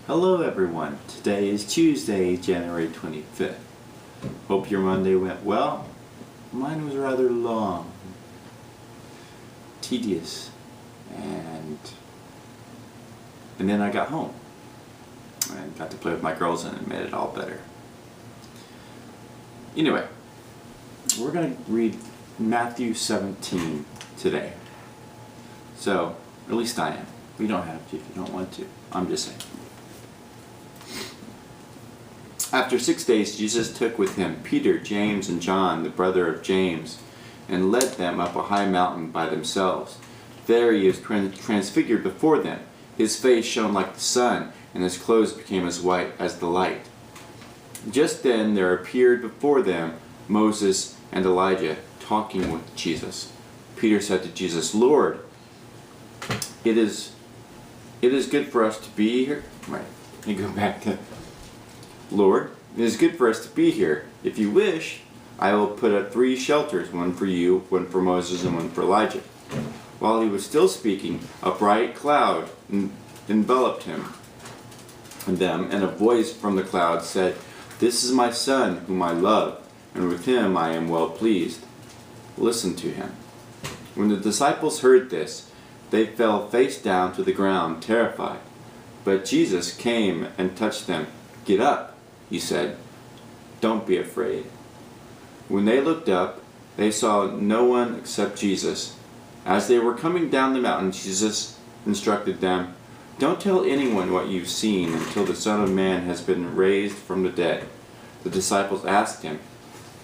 Hello everyone, today is Tuesday, January 25th. Hope your Monday went well. Mine was rather long, tedious, and then I got home and got to play with my girls and it made it all better. Anyway, we're going to read Matthew 17 today. So, at least I am. You don't have to if you don't want to. I'm just saying. After 6 days, Jesus took with him Peter, James, and John, the brother of James, and led them up a high mountain by themselves. There he was transfigured before them. His face shone like the sun, and his clothes became as white as the light. Just then there appeared before them Moses and Elijah talking with Jesus. Peter said to Jesus, "Lord, it is good for us to be here." Right, you go back to Lord, it is good for us to be here. If you wish, I will put up 3 shelters, one for you, one for Moses, and one for Elijah. While he was still speaking, a bright cloud enveloped him and them, and a voice from the cloud said, "This is my son, whom I love, and with him I am well pleased. Listen to him." When the disciples heard this, they fell face down to the ground, terrified. But Jesus came and touched them. "Get up," he said. "Don't be afraid." When they looked up, they saw no one except Jesus. As they were coming down the mountain, Jesus instructed them, "Don't tell anyone what you've seen until the Son of Man has been raised from the dead." The disciples asked him,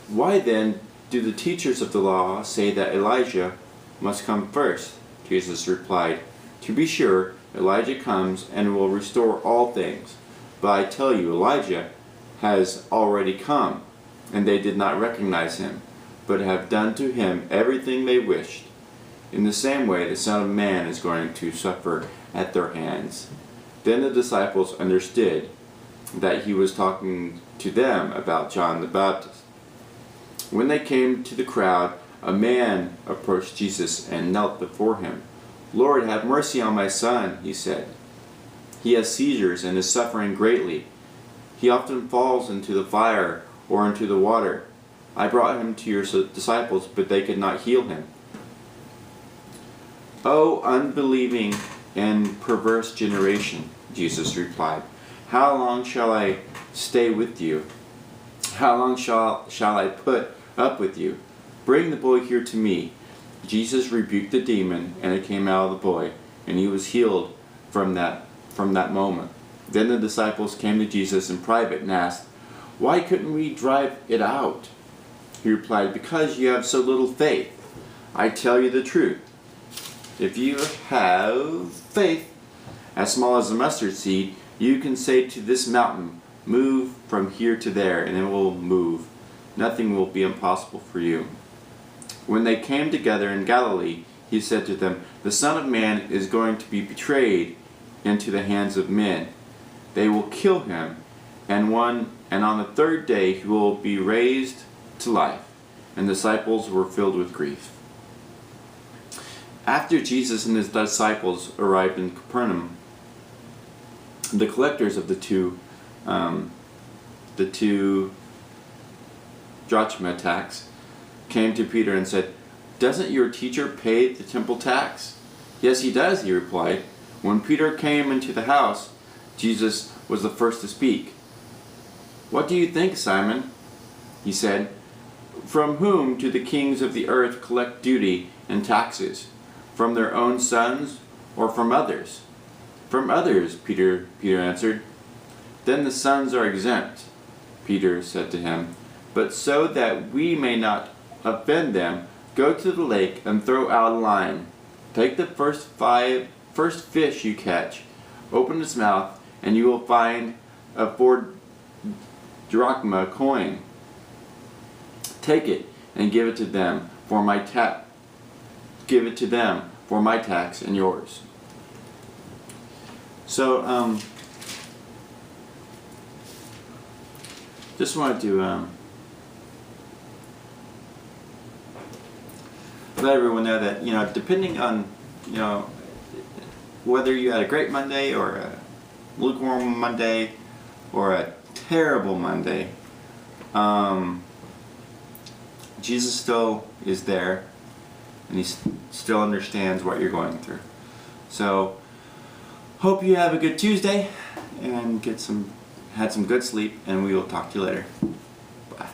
"Why then do the teachers of the law say that Elijah must come first?" Jesus replied, "To be sure, Elijah comes and will restore all things. But I tell you, Elijah has already come, and they did not recognize him, but have done to him everything they wished. In the same way, the Son of Man is going to suffer at their hands." Then the disciples understood that he was talking to them about John the Baptist. When they came to the crowd, a man approached Jesus and knelt before him. "Lord, have mercy on my son," he said. "He has seizures and is suffering greatly. He often falls into the fire or into the water. I brought him to your disciples, but they could not heal him." "O unbelieving and perverse generation," Jesus replied, "how long shall I stay with you? How long shall I put up with you? Bring the boy here to me." Jesus rebuked the demon, and it came out of the boy, and he was healed from that moment. Then the disciples came to Jesus in private and asked, "Why couldn't we drive it out?" He replied, "Because you have so little faith. I tell you the truth. If you have faith as small as a mustard seed, you can say to this mountain, 'Move from here to there,' and it will move. Nothing will be impossible for you." When they came together in Galilee, he said to them, "The Son of Man is going to be betrayed into the hands of men. They will kill him, and on the 3rd day he will be raised to life." And the disciples were filled with grief. After Jesus and his disciples arrived in Capernaum, the collectors of the two drachma tax came to Peter and said, "Doesn't your teacher pay the temple tax?" "Yes, he does," he replied. When Peter came into the house, Jesus was the first to speak. "What do you think, Simon?" he said. "From whom do the kings of the earth collect duty and taxes? From their own sons or from others?" "From others," Peter answered. "Then the sons are exempt," Peter said to him. "But so that we may not offend them, go to the lake and throw out a line. Take the first fish you catch, open its mouth, and you will find a 4 drachma coin. Take it and give it to them for my tax and yours." So, just wanted to let everyone know that, depending on, whether you had a great Monday or lukewarm Monday or a terrible Monday, Jesus still is there, and he still understands what you're going through. So, hope you have a good Tuesday and had some good sleep, and we will talk to you later. Bye.